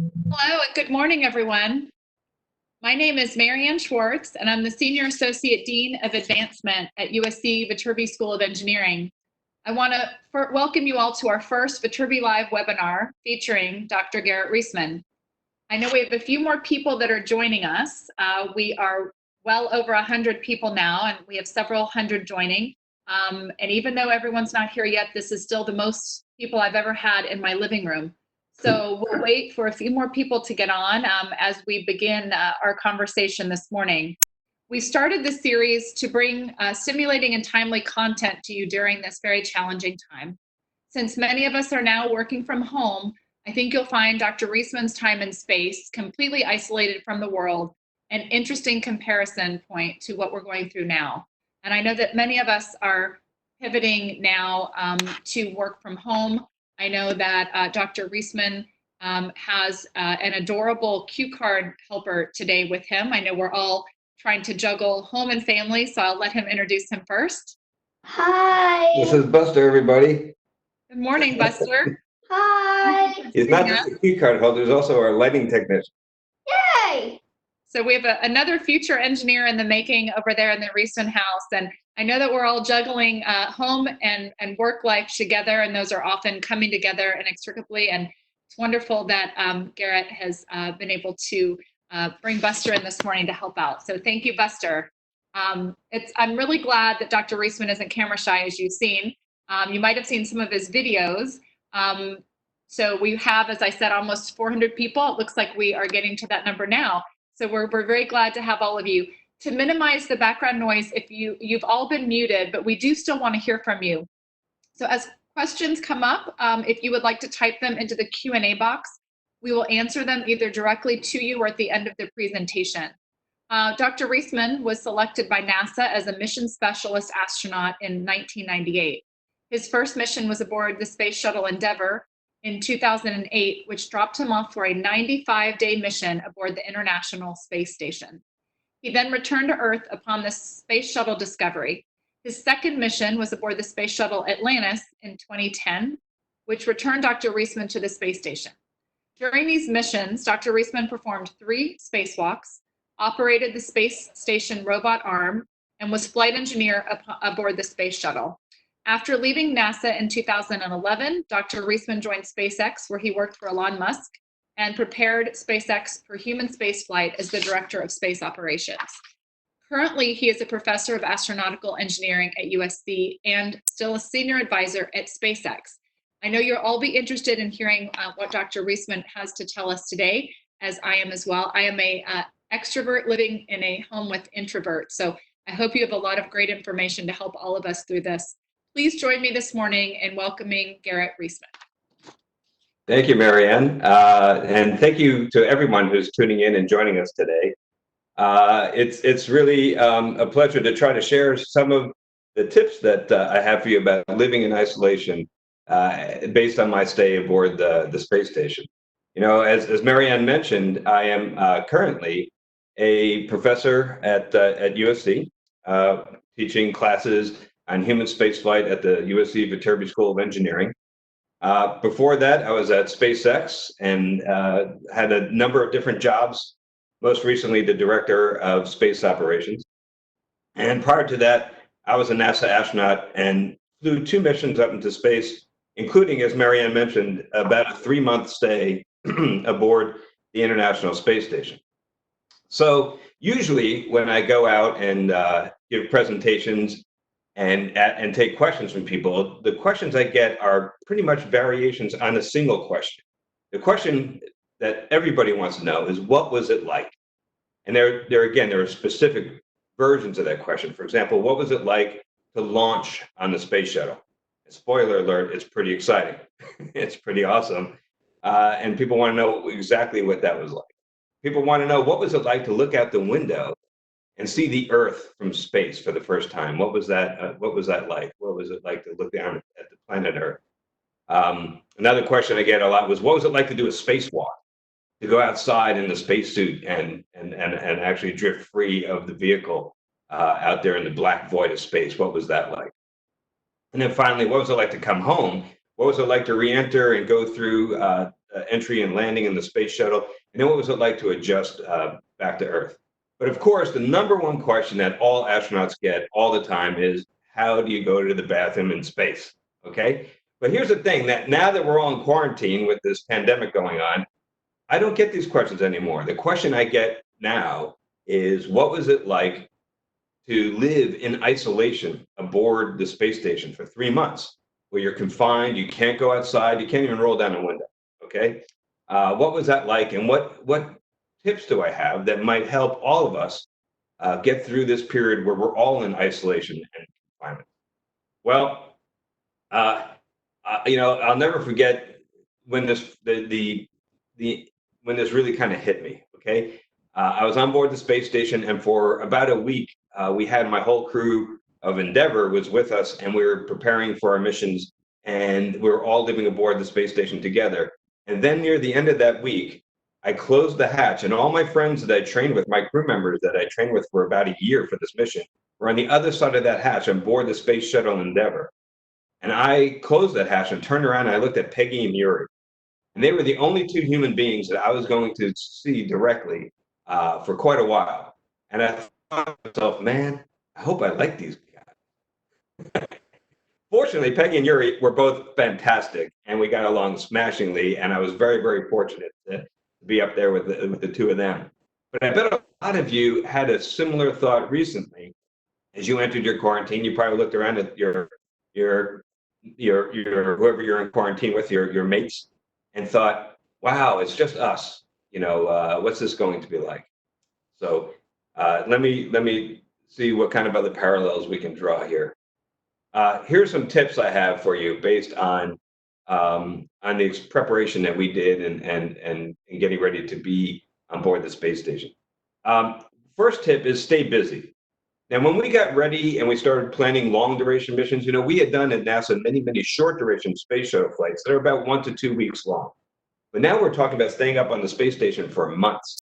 Hello and good morning, everyone. My name is Marianne Schwartz, and I'm the Senior Associate Dean of Advancement at USC Viterbi School of Engineering. I want to welcome you all to our first Viterbi Live webinar featuring Dr. Garrett Reisman. I know we have a few more people that are joining us. We are well over 100 people now, and we have several hundred joining. And even though everyone's not here yet, this is still the most people I've ever had in my living room. So we'll wait for a few more people to get on as we begin our conversation this morning. We started this series to bring stimulating and timely content to you during this very challenging time. Since many of us are now working from home, I think you'll find Dr. Reisman's time in space completely isolated from the world, an interesting comparison point to what we're going through now. And I know that many of us are pivoting now to work from home. I know that Dr. Reisman has an adorable cue card helper today with him. I know we're all trying to juggle home and family, so I'll let him introduce him first. Hi. This is Buster, everybody. Good morning, Buster. Hi. He's not just a key card holder, he's also our lighting technician. Yay. So we have another future engineer in the making over there in the Reisman house. And I know that we're all juggling home and work life together, and those are often coming together inextricably. And it's wonderful that Garrett has been able to bring Buster in this morning to help out. So thank you, Buster. I'm really glad that Dr. Reisman isn't camera shy, as you've seen. You might have seen some of his videos. So we have, as I said, almost 400 people. It looks like we are getting to that number now. So we're very glad to have all of you. To minimize the background noise, if you've all been muted, but we do still want to hear from you. So as questions come up, if you would like to type them into the Q&A box, we will answer them either directly to you or at the end of the presentation. Dr. Reisman was selected by NASA as a mission specialist astronaut in 1998. His first mission was aboard the Space Shuttle Endeavour in 2008, which dropped him off for a 95-day mission aboard the International Space Station. He then returned to Earth upon the Space Shuttle Discovery. His second mission was aboard the Space Shuttle Atlantis in 2010, which returned Dr. Reisman to the space station. During these missions, Dr. Reisman performed 3 spacewalks, operated the space station robot arm, and was flight engineer aboard the space shuttle. After leaving NASA in 2011, Dr. Reisman joined SpaceX, where he worked for Elon Musk and prepared SpaceX for human spaceflight as the director of space operations. Currently, he is a professor of astronautical engineering at USC and still a senior advisor at SpaceX. I know you'll all be interested in hearing what Dr. Reisman has to tell us today, as I am as well. I am an extrovert living in a home with introverts, so I hope you have a lot of great information to help all of us through this. Please join me this morning in welcoming Garrett Reisman. Thank you, Marianne. And thank you to everyone who's tuning in and joining us today. It's really a pleasure to try to share some of the tips that I have for you about living in isolation based on my stay aboard the space station. You know, as Marianne mentioned, I am currently a professor at USC, teaching classes on human spaceflight at the USC Viterbi School of Engineering. Before that, I was at SpaceX and had a number of different jobs, most recently the director of space operations. And prior to that, I was a NASA astronaut and flew 2 missions up into space, including, as Marianne mentioned, about a 3-month stay aboard the International Space Station. So usually when I go out and give presentations and take questions from people, the questions I get are pretty much variations on a single question. The question that everybody wants to know is, what was it like? And there are specific versions of that question. For example, what was it like to launch on the space shuttle? Spoiler alert, it's pretty exciting. It's pretty awesome. And people want to know exactly what that was like. People want to know, what was it like to look out the window and see the Earth from space for the first time? What was that like? What was it like to look down at the planet Earth? Another question I get a lot was, what was it like to do a spacewalk? To go outside in the spacesuit and actually drift free of the vehicle out there in the black void of space. What was that like? And then finally, what was it like to come home? What was it like to re-enter and go through entry and landing in the space shuttle, and then what was it like to adjust back to Earth? But of course, the number one question that all astronauts get all the time is, how do you go to the bathroom in space? Okay. But here's the thing, that now that we're all in quarantine with this pandemic going on, I don't get these questions anymore. The question I get now is, what was it like to live in isolation aboard the space station for 3 months, where you're confined, you can't go outside, you can't even roll down a window? Okay. What was that like? And what tips do I have that might help all of us get through this period where we're all in isolation and confinement? Well, I'll never forget when when this really kind of hit me. Okay, I was on board the space station, and for about a week, we had my whole crew of Endeavour was with us, and we were preparing for our missions, and we were all living aboard the space station together. And then near the end of that week, I closed the hatch, and all my friends that I trained with, my crew members that I trained with for about a year for this mission, were on the other side of that hatch on board the space shuttle Endeavour. And I closed that hatch and turned around and I looked at Peggy and Yuri. And they were the only two human beings that I was going to see directly for quite a while. And I thought to myself, man, I hope I like these guys. Fortunately, Peggy and Yuri were both fantastic, and we got along smashingly. And I was very, very fortunate to be up there with the two of them. But I bet a lot of you had a similar thought recently. As you entered your quarantine, you probably looked around at your whoever you're in quarantine with, your mates, and thought, wow, it's just us. What's this going to be like? So let me see what kind of other parallels we can draw here. Here's some tips I have for you based on the preparation that we did and getting ready to be on board the space station. First tip is stay busy. Now, when we got ready and we started planning long duration missions, we had done at NASA many short duration space shuttle flights that are about 1 to 2 weeks long. But now we're talking about staying up on the space station for months.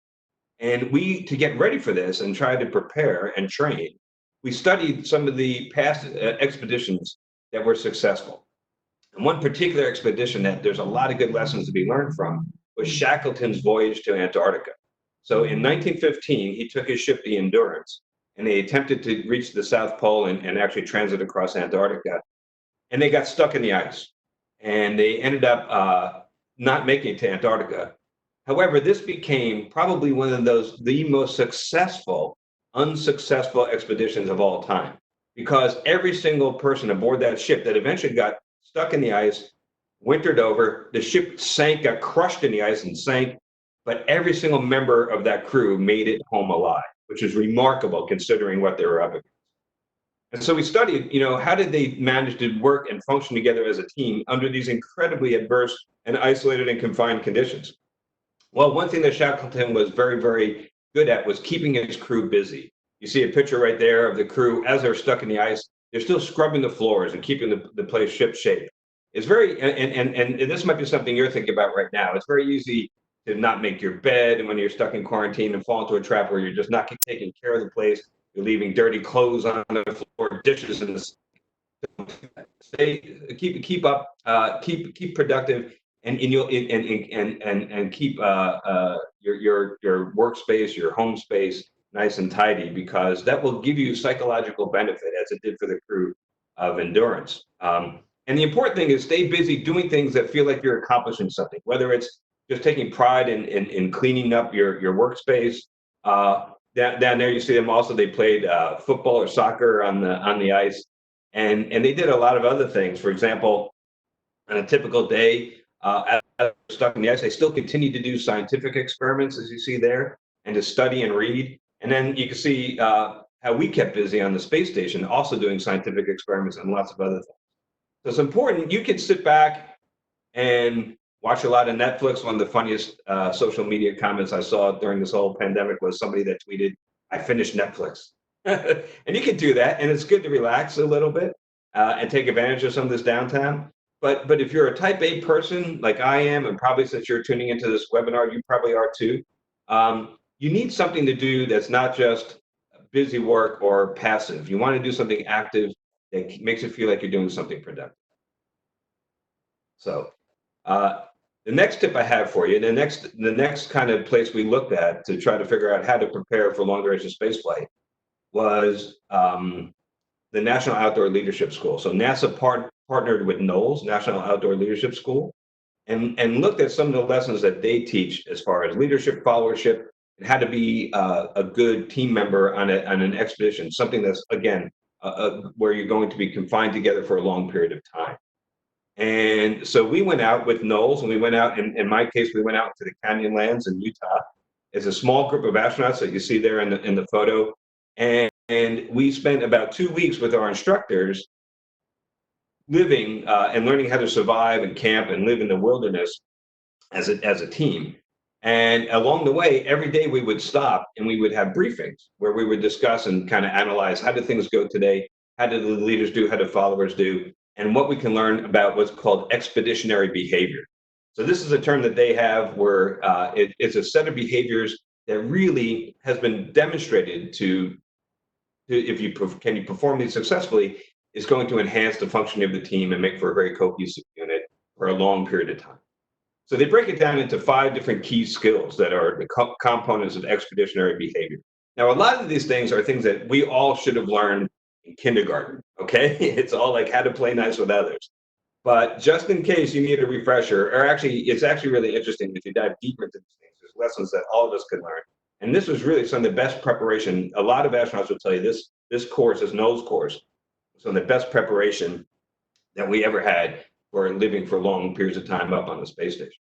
And to get ready for this and try to prepare and train, we studied some of the past expeditions that were successful. And one particular expedition that there's a lot of good lessons to be learned from was Shackleton's voyage to Antarctica. So in 1915, he took his ship, the Endurance, and they attempted to reach the South Pole and actually transit across Antarctica. And they got stuck in the ice. And they ended up not making it to Antarctica. However, this became probably one of the most successful, unsuccessful expeditions of all time. Because every single person aboard that ship that eventually got stuck in the ice, wintered over, the ship sank, got crushed in the ice and sank, but every single member of that crew made it home alive, which is remarkable considering what they were up against. And so we studied, how did they manage to work and function together as a team under these incredibly adverse and isolated and confined conditions? Well, one thing that Shackleton was very, very good at was keeping his crew busy. You see a picture right there of the crew as they're stuck in the ice. They're still scrubbing the floors and keeping the place ship shape. It's very, and this might be something you're thinking about right now. It's very easy to not make your bed, and when you're stuck in quarantine and fall into a trap where you're just not taking care of the place, you're leaving dirty clothes on the floor, dishes in the keep up, keep productive, and you'll and keep your workspace, your home space nice and tidy, because that will give you psychological benefit, as it did for the crew of Endurance. And the important thing is stay busy doing things that feel like you're accomplishing something, whether it's just taking pride in cleaning up your workspace. Down there, you see them also. They played football or soccer on the ice, and they did a lot of other things. For example, on a typical day, as they're stuck in the ice, they still continue to do scientific experiments, as you see there, and to study and read. And then you can see how we kept busy on the space station, also doing scientific experiments and lots of other things. So it's important. You can sit back and watch a lot of Netflix. One of the funniest social media comments I saw during this whole pandemic was somebody that tweeted, "I finished Netflix." And you can do that, and it's good to relax a little bit and take advantage of some of this downtime. But if you're a type A person like I am, and probably since you're tuning into this webinar, you probably are too, you need something to do that's not just busy work or passive. You want to do something active that makes it feel like you're doing something productive. So The next tip I have for you, the next kind of place we looked at to try to figure out how to prepare for long duration spaceflight was the National Outdoor Leadership School. So NASA partnered with NOLS, National Outdoor Leadership School, and looked at some of the lessons that they teach as far as leadership, followership, and how to be a good team member on an expedition, something that's, again, where you're going to be confined together for a long period of time. And so we went out with Knowles, and we went out, in my case, we went out to the Canyonlands in Utah. It's a small group of astronauts that you see there in the photo. And we spent about 2 weeks with our instructors living and learning how to survive and camp and live in the wilderness as a team. And along the way, every day we would stop and we would have briefings where we would discuss and kind of analyze, how did things go today? How did the leaders do? How did followers do? And what we can learn about what's called expeditionary behavior. So this is a term that they have where it's a set of behaviors that really has been demonstrated to if you can you perform these successfully, is going to enhance the functioning of the team and make for a very cohesive unit for a long period of time. So they break it down into 5 different key skills that are the components of expeditionary behavior. Now, a lot of these things are things that we all should have learned in kindergarten, okay? It's all like how to play nice with others. But just in case you need a refresher, or actually, it's actually really interesting if you dive deeper into these things, there's lessons that all of us could learn. And this was really some of the best preparation. A lot of astronauts will tell you this course, this NOLS course, some of the best preparation that we ever had for living for long periods of time up on the space station.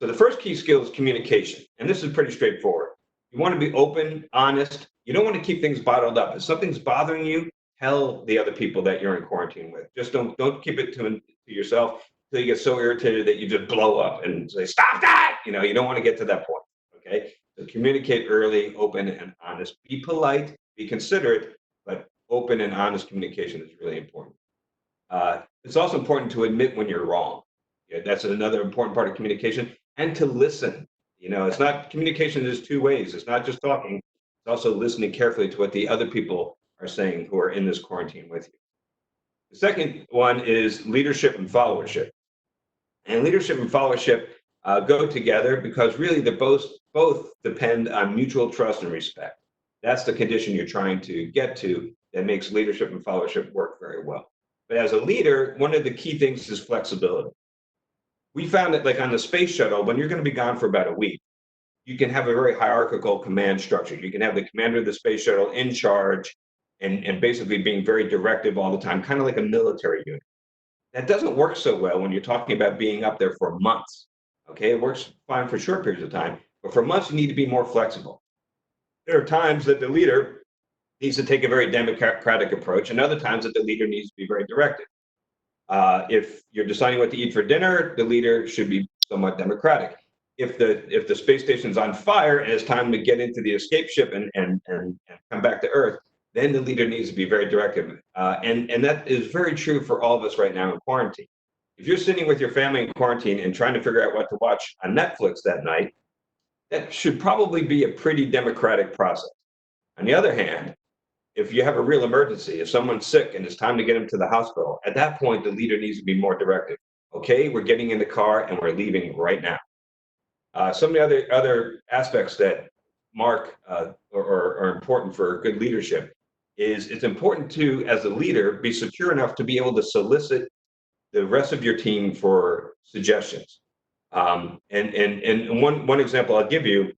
So the first key skill is communication. And this is pretty straightforward. You want to be open, honest. You don't want to keep things bottled up. If something's bothering you, tell the other people that you're in quarantine with. Just don't keep it to yourself until you get so irritated that you just blow up and say, stop that! You don't want to get to that point, okay? So communicate early, open, and honest. Be polite, be considerate, but open and honest communication is really important. It's also important to admit when you're wrong. Yeah, that's another important part of communication, and to listen. It's not, communication is 2 ways. It's not just talking. It's also listening carefully to what the other people are saying who are in this quarantine with you. The second one is leadership and followership. And leadership and followership go together because really they both depend on mutual trust and respect. That's the condition you're trying to get to that makes leadership and followership work very well. But as a leader, one of the key things is flexibility. We found that, like on the space shuttle, when you're going to be gone for about a week, you can have a very hierarchical command structure. You can have the commander of the space shuttle in charge and basically being very directive all the time, kind of like a military unit. That doesn't work so well when you're talking about being up there for months. Okay, it works fine for short periods of time, but for months you need to be more flexible. There are times that the leader needs to take a very democratic approach, and other times that the leader needs to be very directive. If you're deciding what to eat for dinner, the leader should be somewhat democratic. If the space station's on fire and it's time to get into the escape ship and come back to Earth, then the leader needs to be very directive. And that is very true for all of us right now in quarantine. If you're sitting with your family in quarantine and trying to figure out what to watch on Netflix that night, that should probably be a pretty democratic process. On the other hand, if you have a real emergency, if someone's sick and it's time to get them to the hospital, at that point, the leader needs to be more directive. Okay, we're getting in the car and we're leaving right now. Some of the other aspects that mark or are important for good leadership is it's important to, as a leader, be secure enough to be able to solicit the rest of your team for suggestions. And one example I'll give you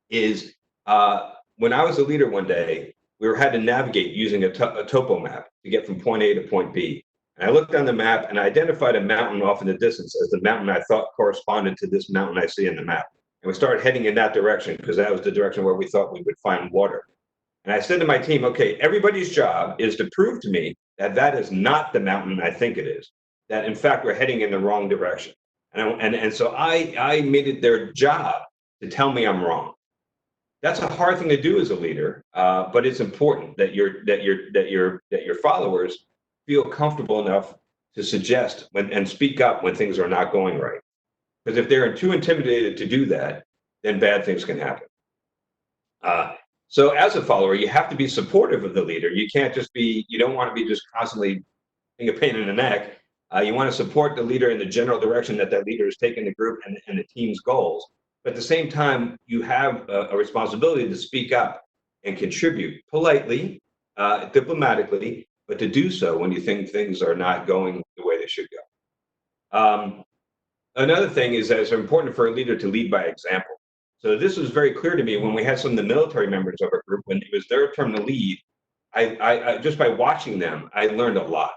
is when I was a leader one day, we had to navigate using a topo map to get from point A to point B. And I looked on the map and I identified a mountain off in the distance as the mountain I thought corresponded to this mountain I see in the map. And we started heading in that direction because that was the direction where we thought we would find water. And I said to my team, okay, everybody's job is to prove to me that that is not the mountain I think it is, that in fact we're heading in the wrong direction. And so I made it their job to tell me I'm wrong. That's a hard thing to do as a leader, but it's important that your followers feel comfortable enough to suggest and speak up when things are not going right. Because if they're too intimidated to do that, then bad things can happen. So as a follower, you have to be supportive of the leader. You can't just be, you don't want to be just constantly being a pain in the neck. You want to support the leader in the general direction that that leader is taking the group and the team's goals. But at the same time, you have a responsibility to speak up and contribute politely, diplomatically, but to do so when you think things are not going the way they should go. Another thing is that it's important for a leader to lead by example. So this was very clear to me when we had some of the military members of our group, when it was their turn to lead. I just by watching them, I learned a lot.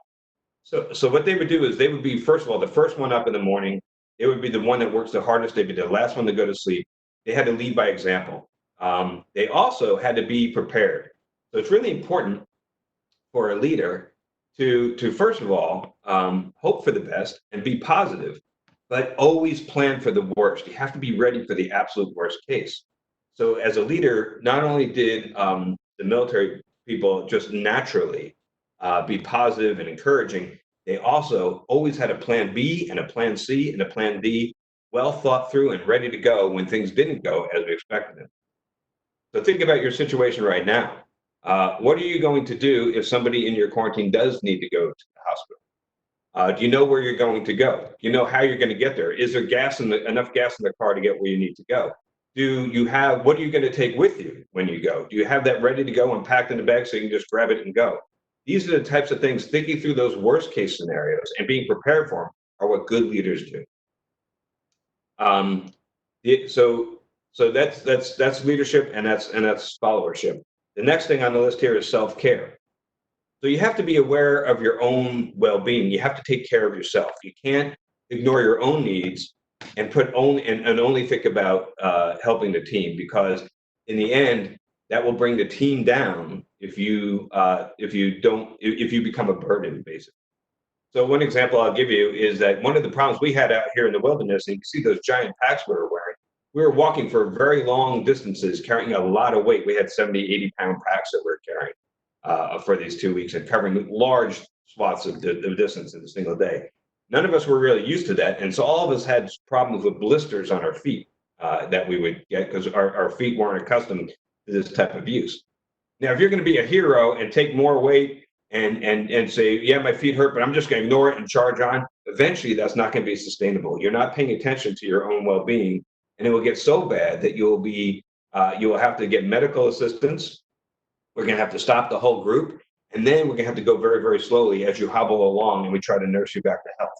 So what they would do is they would be, first of all, the first one up in the morning. They would be the one that works the hardest. They'd be the last one to go to sleep. They had to lead by example. They also had to be prepared. So it's really important for a leader to first of all, hope for the best and be positive, but always plan for the worst. You have to be ready for the absolute worst case. So as a leader, not only did the military people just naturally be positive and encouraging, they also always had a plan B and a plan C and a plan D, well thought through and ready to go when things didn't go as we expected them. So think about your situation right now. What are you going to do if somebody in your quarantine does need to go to the hospital? Do you know where you're going to go? Do you know how you're going to get there? Is there enough gas in the car to get where you need to go? What are you going to take with you when you go? Do you have that ready to go and packed in the bag so you can just grab it and go? These are the types of things, thinking through those worst case scenarios and being prepared for them are what good leaders do. So that's leadership and that's followership. The next thing on the list here is self-care. So you have to be aware of your own well-being. You have to take care of yourself. You can't ignore your own needs and only think about helping the team, because in the end, that will bring the team down if you become a burden, basically. So one example I'll give you is that one of the problems we had out here in the wilderness, and you can see those giant packs we were wearing, we were walking for very long distances, carrying a lot of weight. We had 70, 80-pound packs that we were carrying for these 2 weeks and covering large swaths of distance in a single day. None of us were really used to that. And so all of us had problems with blisters on our feet that we would get because our feet weren't accustomed to this type of use. Now, if you're going to be a hero and take more weight and say, yeah, my feet hurt, but I'm just going to ignore it and charge on, eventually that's not going to be sustainable. You're not paying attention to your own well-being, and it will get so bad that you will have to get medical assistance. We're going to have to stop the whole group, and then we're going to have to go very, very slowly as you hobble along and we try to nurse you back to health.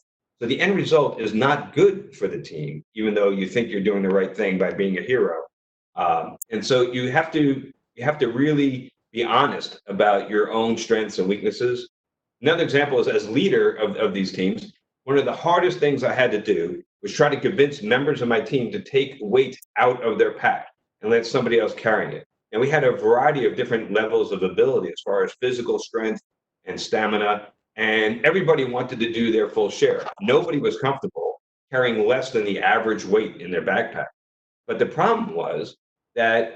So the end result is not good for the team, even though you think you're doing the right thing by being a hero. And so you have to really be honest about your own strengths and weaknesses. Another example is, as leader of these teams, one of the hardest things I had to do was try to convince members of my team to take weight out of their pack and let somebody else carry it. And we had a variety of different levels of ability as far as physical strength and stamina, and everybody wanted to do their full share. Nobody was comfortable carrying less than the average weight in their backpack. But the problem was that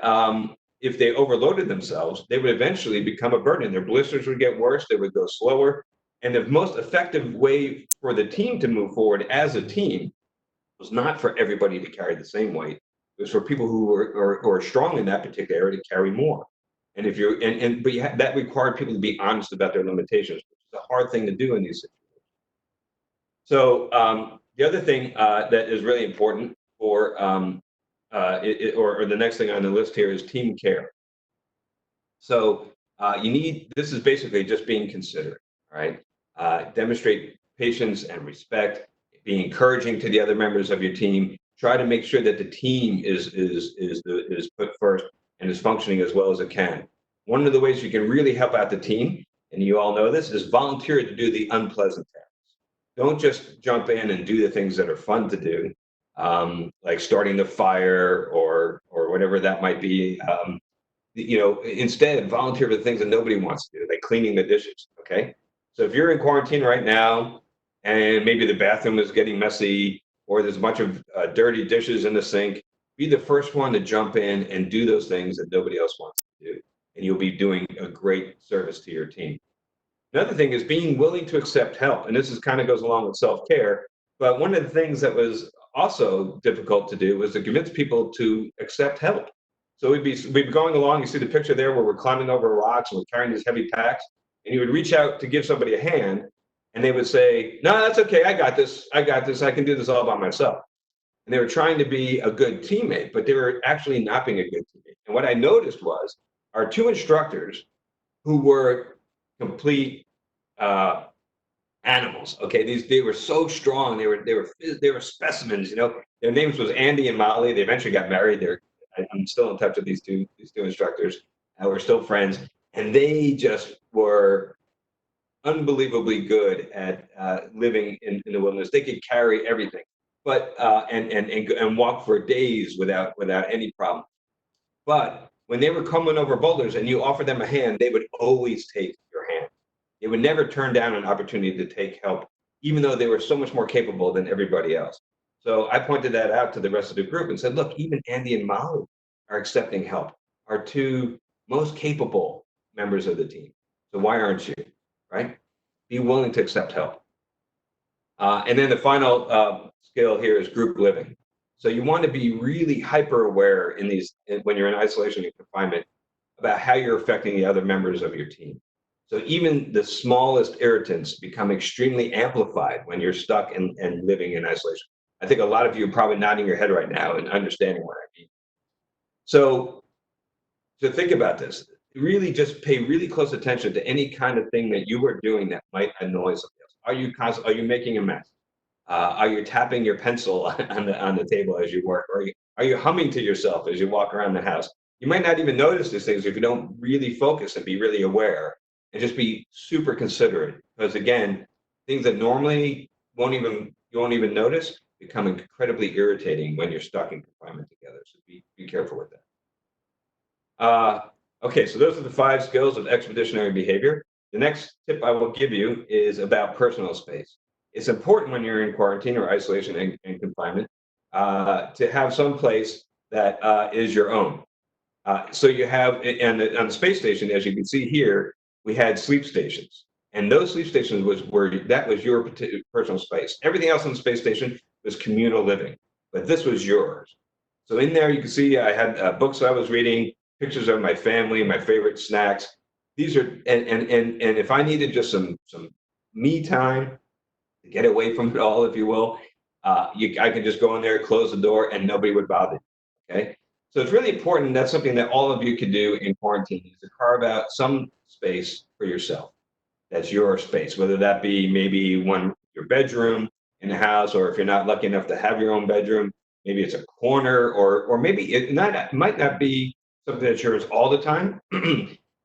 if they overloaded themselves, they would eventually become a burden. Their blisters would get worse, they would go slower. And the most effective way for the team to move forward as a team was not for everybody to carry the same weight. It was for people who are strong in that particular area to carry more. And if you're that required people to be honest about their limitations, which is a hard thing to do in these situations. So the other thing that is really important for or the next thing on the list here is team care. So this is basically just being considerate, all right? Demonstrate patience and respect, be encouraging to the other members of your team. Try to make sure that the team is put first and is functioning as well as it can. One of the ways you can really help out the team, and you all know this, is volunteer to do the unpleasant tasks. Don't just jump in and do the things that are fun to do, like starting the fire or whatever that might be. Instead, volunteer for the things that nobody wants to do, like cleaning the dishes. Okay, so if you're in quarantine right now, and maybe the bathroom is getting messy, or there's a bunch of dirty dishes in the sink, be the first one to jump in and do those things that nobody else wants to do, and you'll be doing a great service to your team. Another thing is being willing to accept help, and this kind of goes along with self-care. But one of the things that was also difficult to do was to convince people to accept help. So we'd be going along. You see the picture there where we're climbing over rocks and we're carrying these heavy packs, and you would reach out to give somebody a hand, And they would say, no, that's okay. I got this. I can do this all by myself. And they were trying to be a good teammate, but they were actually not being a good teammate. And what I noticed was our two instructors who were complete animals. Okay, they were so strong. They were specimens. Their names was Andy and Molly. They eventually got married. I'm still in touch with these two instructors. We're still friends, and they just were unbelievably good at living in the wilderness. They could carry everything, but and walk for days without any problem. But when they were coming over boulders and you offered them a hand, they would always take your hand. They would never turn down an opportunity to take help, even though they were so much more capable than everybody else. So I pointed that out to the rest of the group and said, look, even Andy and Molly are accepting help, our two most capable members of the team. So why aren't you, right? Be willing to accept help. And then the final skill here is group living. So you want to be really hyper aware when you're in isolation and confinement about how you're affecting the other members of your team. So even the smallest irritants become extremely amplified when you're stuck and living in isolation. I think a lot of you are probably nodding your head right now and understanding what I mean. So to think about this, really just pay really close attention to any kind of thing that you are doing that might annoy somebody else. Are you making a mess? Are you tapping your pencil on the table as you work? Or are you humming to yourself as you walk around the house? You might not even notice these things if you don't really focus and be really aware and just be super considerate. Because again, things that normally you won't even notice become incredibly irritating when you're stuck in confinement together. So be careful with that. Okay, so those are the 5 skills of expeditionary behavior. The next tip I will give you is about personal space. It's important when you're in quarantine or isolation and confinement to have some place that is your own. So you have, on the space station, as you can see here, we had sleep stations. And those sleep stations was your personal space. Everything else on the space station was communal living, but this was yours. So in there, you can see I had books I was reading, pictures of my family, my favorite snacks. These are, and if I needed just some me time to get away from it all, if you will, I could just go in there, close the door, and nobody would bother you. Okay. So it's really important. That's something that all of you can do in quarantine, is to carve out some space for yourself. That's your space, whether that be maybe your bedroom in the house, or if you're not lucky enough to have your own bedroom, maybe it's a corner, or maybe it might not be something that's yours all the time.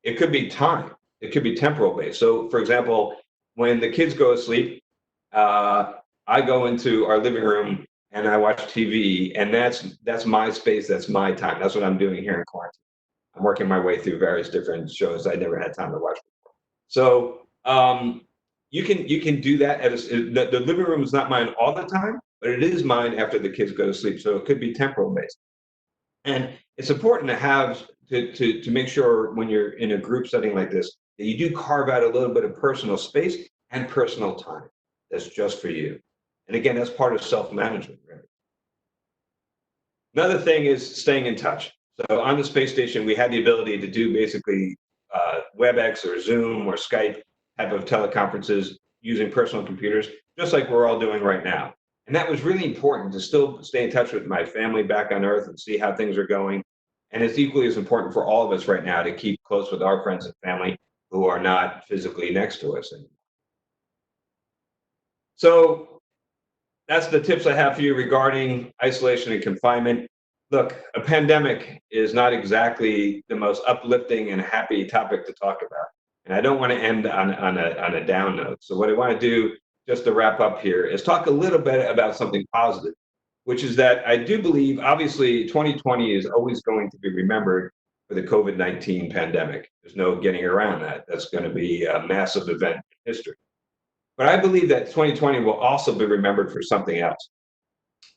It could be time. It could be temporal based. So, for example, when the kids go to sleep, I go into our living room and I watch TV, and that's my space. That's my time. That's what I'm doing here in quarantine. I'm working my way through various different shows I never had time to watch before. So you can do that. The living room is not mine all the time, but it is mine after the kids go to sleep. So it could be temporal based. And it's important to have to make sure when you're in a group setting like this that you do carve out a little bit of personal space and personal time that's just for you. And again, that's part of self-management, right? Another thing is staying in touch. So on the space station, we had the ability to do basically WebEx or Zoom or Skype type of teleconferences using personal computers, just like we're all doing right now. And that was really important to still stay in touch with my family back on Earth and see how things are going. And it's equally as important for all of us right now to keep close with our friends and family who are not physically next to us anymore. So that's the tips I have for you regarding isolation and confinement. Look, a pandemic is not exactly the most uplifting and happy topic to talk about. And I don't want to end on a down note. So what I want to do, just to wrap up here, is talk a little bit about something positive, which is that I do believe, obviously, 2020 is always going to be remembered for the COVID-19 pandemic. There's no getting around that. That's going to be a massive event in history. But I believe that 2020 will also be remembered for something else,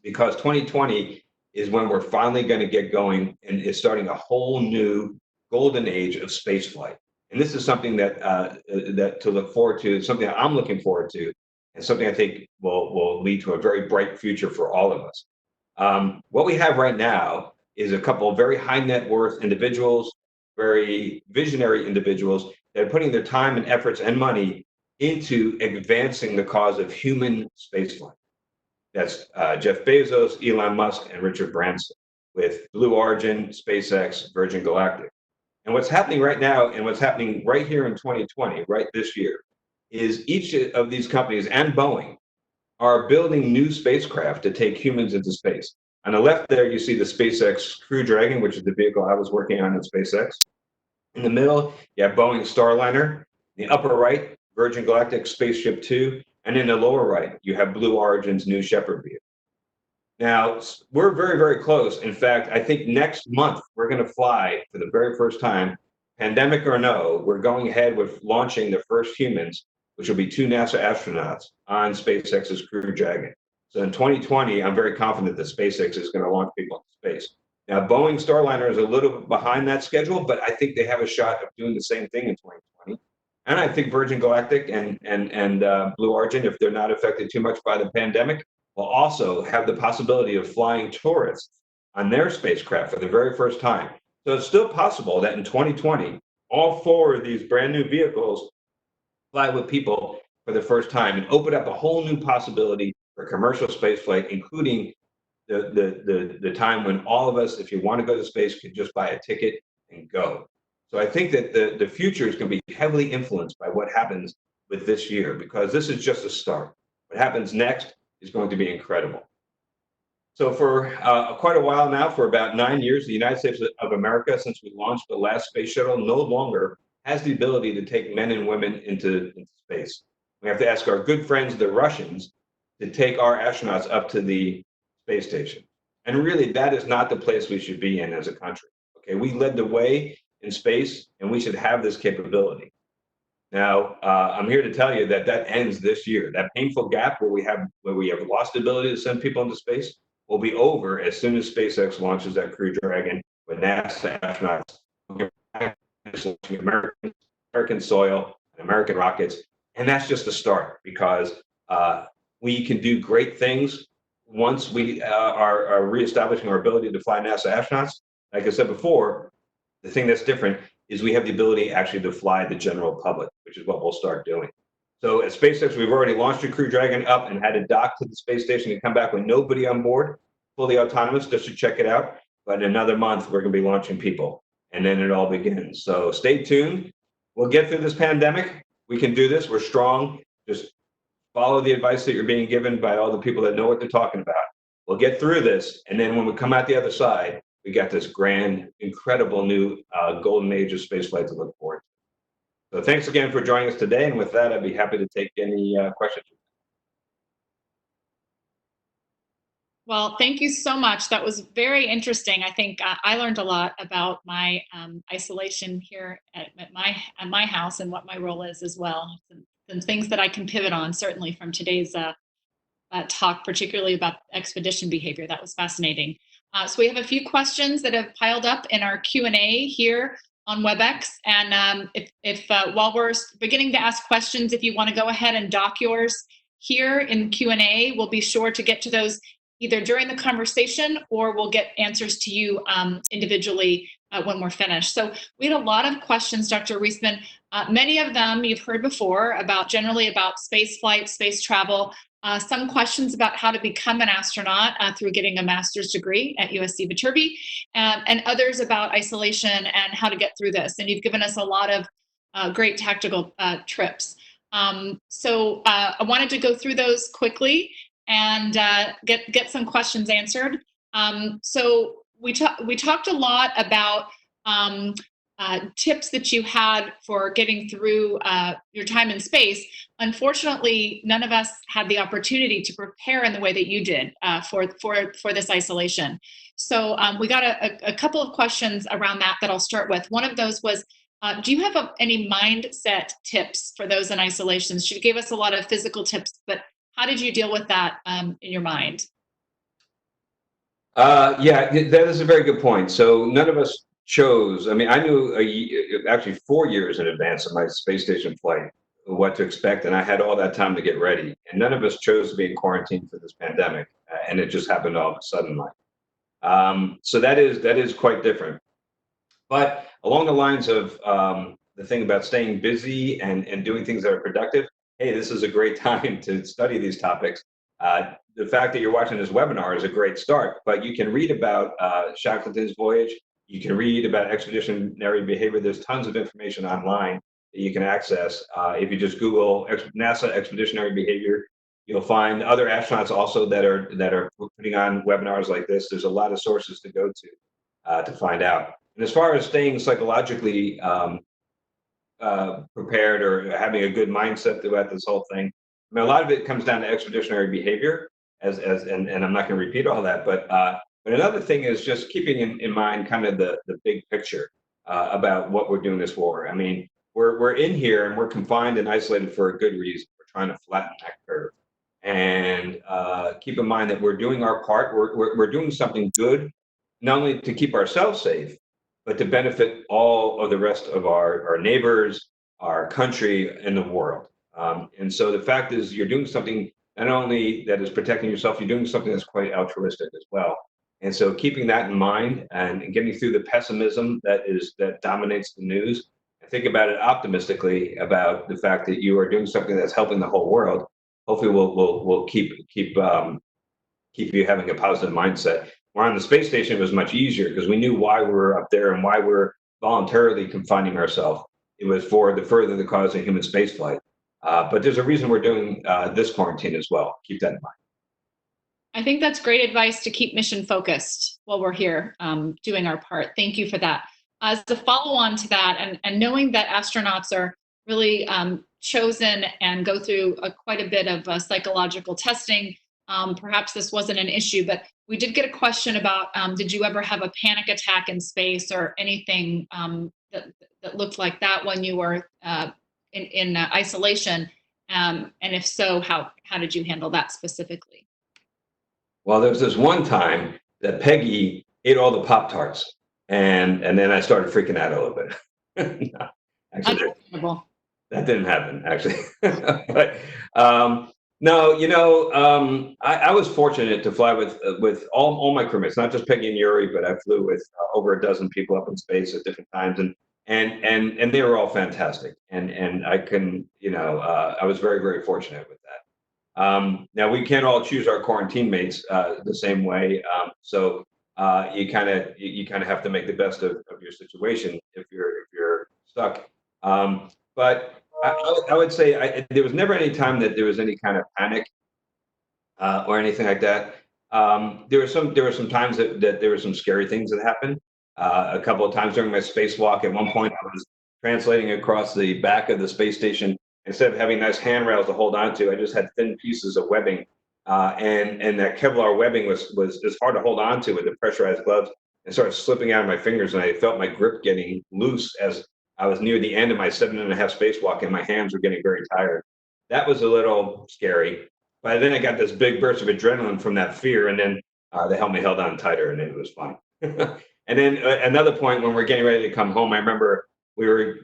because 2020 is when we're finally going to get going and is starting a whole new golden age of spaceflight. And this is something that to look forward to, something that I'm looking forward to, and something I think will lead to a very bright future for all of us. What we have right now is a couple of very high net worth individuals, very visionary individuals that are putting their time and efforts and money into advancing the cause of human spaceflight. That's Jeff Bezos, Elon Musk, and Richard Branson with Blue Origin, SpaceX, Virgin Galactic. And what's happening right now, and what's happening right here in 2020, right this year, is each of these companies and Boeing are building new spacecraft to take humans into space. On the left there, you see the SpaceX Crew Dragon, which is the vehicle I was working on in SpaceX. In the middle, you have Boeing Starliner. In the upper right, Virgin Galactic Spaceship Two. And in the lower right, you have Blue Origin's New Shepard vehicle. Now, we're very, very close. In fact, I think next month, we're going to fly for the very first time, pandemic or no, we're going ahead with launching the first humans, which will be 2 NASA astronauts on SpaceX's Crew Dragon. So in 2020, I'm very confident that SpaceX is going to launch people into space. Now, Boeing Starliner is a little bit behind that schedule, but I think they have a shot of doing the same thing in 2020. And I think Virgin Galactic and Blue Origin, if they're not affected too much by the pandemic, will also have the possibility of flying tourists on their spacecraft for the very first time. So it's still possible that in 2020, all 4 of these brand new vehicles fly with people for the first time and open up a whole new possibility for commercial spaceflight, including the time when all of us, if you want to go to space, can just buy a ticket and go. So I think that the future is going to be heavily influenced by what happens with this year, because this is just a start. What happens next is going to be incredible. So for quite a while now, for about 9 years, the United States of America, since we launched the last space shuttle, no longer has the ability to take men and women into space. We have to ask our good friends, the Russians, to take our astronauts up to the space station. And really, that is not the place we should be in as a country. Okay, we led the way in space, and we should have this capability. Now, I'm here to tell you that that ends this year. That painful gap where we have lost the ability to send people into space will be over as soon as SpaceX launches that Crew Dragon with NASA astronauts American soil and American rockets. And that's just the start, because we can do great things once we are reestablishing our ability to fly NASA astronauts. Like I said before, the thing that's different is we have the ability actually to fly the general public, which is what we'll start doing. So at SpaceX, we've already launched a Crew Dragon up and had it dock to the space station and come back with nobody on board, fully autonomous, just to check it out. But in another month, we're going to be launching people, and then it all begins. So stay tuned. We'll get through this pandemic. We can do this. We're strong. Just follow the advice that you're being given by all the people that know what they're talking about. We'll get through this, and then when we come out the other side, we got this grand, incredible new golden age of spaceflight to look forward to. So thanks again for joining us today. And with that, I'd be happy to take any questions. Well, thank you so much. That was very interesting. I think I learned a lot about my isolation here at my house and what my role is as well. Some things that I can pivot on, certainly from today's talk, particularly about expedition behavior. That was fascinating. So we have a few questions that have piled up in our Q&A here on WebEx. And if while we're beginning to ask questions, if you want to go ahead and dock yours here in Q&A, we'll be sure to get to those either during the conversation, or we'll get answers to you individually when we're finished. So we had a lot of questions, Dr. Reisman. Many of them you've heard before, generally about space flight, space travel. Some questions about how to become an astronaut through getting a master's degree at USC Viterbi, and others about isolation and how to get through this. And you've given us a lot of great tactical tips. So I wanted to go through those quickly and get some questions answered. So we talked a lot about tips that you had for getting through your time in space. Unfortunately, none of us had the opportunity to prepare in the way that you did for this isolation. So we got a couple of questions around that I'll start with. One of those was, do you have any mindset tips for those in isolation? She gave us a lot of physical tips, but how did you deal with that in your mind? Yeah, that is a very good point. So none of us chose. I mean, I knew actually 4 years in advance of my space station flight what to expect, and I had all that time to get ready. And none of us chose to be in quarantine for this pandemic, and it just happened all of a sudden. So that is quite different. But along the lines of the thing about staying busy and doing things that are productive, hey, this is a great time to study these topics. The fact that you're watching this webinar is a great start, but you can read about Shackleton's voyage. You can read about expeditionary behavior. There's tons of information online that you can access. If you just Google NASA expeditionary behavior, you'll find other astronauts also that are putting on webinars like this. There's a lot of sources to go to find out. And as far as staying psychologically prepared or having a good mindset throughout this whole thing, I mean, a lot of it comes down to expeditionary behavior, and I'm not going to repeat all that, but another thing is just keeping in mind kind of the big picture about what we're doing this for. I mean, we're in here and we're confined and isolated for a good reason. We're trying to flatten that curve, and keep in mind that we're doing our part. We're doing something good, not only to keep ourselves safe, but to benefit all of the rest of our neighbors, our country, and the world. And so the fact is, you're doing something not only that is protecting yourself, you're doing something that's quite altruistic as well. And so keeping that in mind and getting through the pessimism that dominates the news, and think about it optimistically about the fact that you are doing something that's helping the whole world. Hopefully, we'll keep you having a positive mindset. We're on the space station, it was much easier because we knew why we were up there and why we're voluntarily confining ourselves. It was for the further the cause of human spaceflight. But there's a reason we're doing this quarantine as well. Keep that in mind. I think that's great advice to keep mission focused while we're here doing our part. Thank you for that. As a follow on to that, and knowing that astronauts are really chosen and go through quite a bit of psychological testing, perhaps this wasn't an issue, but we did get a question about, did you ever have a panic attack in space or anything that looked like that when you were in isolation? And if so, how did you handle that specifically? Well, there was this one time that Peggy ate all the Pop-Tarts, and then I started freaking out a little bit. No, actually, that didn't happen, actually. But no, I was fortunate to fly with all my crewmates, not just Peggy and Yuri, but I flew with over a dozen people up in space at different times, and they were all fantastic, and I can, I was very, very fortunate with that. Now we can't all choose our quarantine mates the same way, so you kind of have to make the best of your situation if you're stuck. But I would say there was never any time that there was any kind of panic or anything like that. There were some times that there were some scary things that happened. A couple of times during my spacewalk, at one point I was translating across the back of the space station. Instead of having nice handrails to hold on to, I just had thin pieces of webbing, and that Kevlar webbing was hard to hold on to with the pressurized gloves, and started slipping out of my fingers, and I felt my grip getting loose as I was near the end of my 7.5 spacewalk, and my hands were getting very tired. That was a little scary, but then I got this big burst of adrenaline from that fear, and then the helmet held on tighter, and it was fine. And then another point when we're getting ready to come home, I remember we were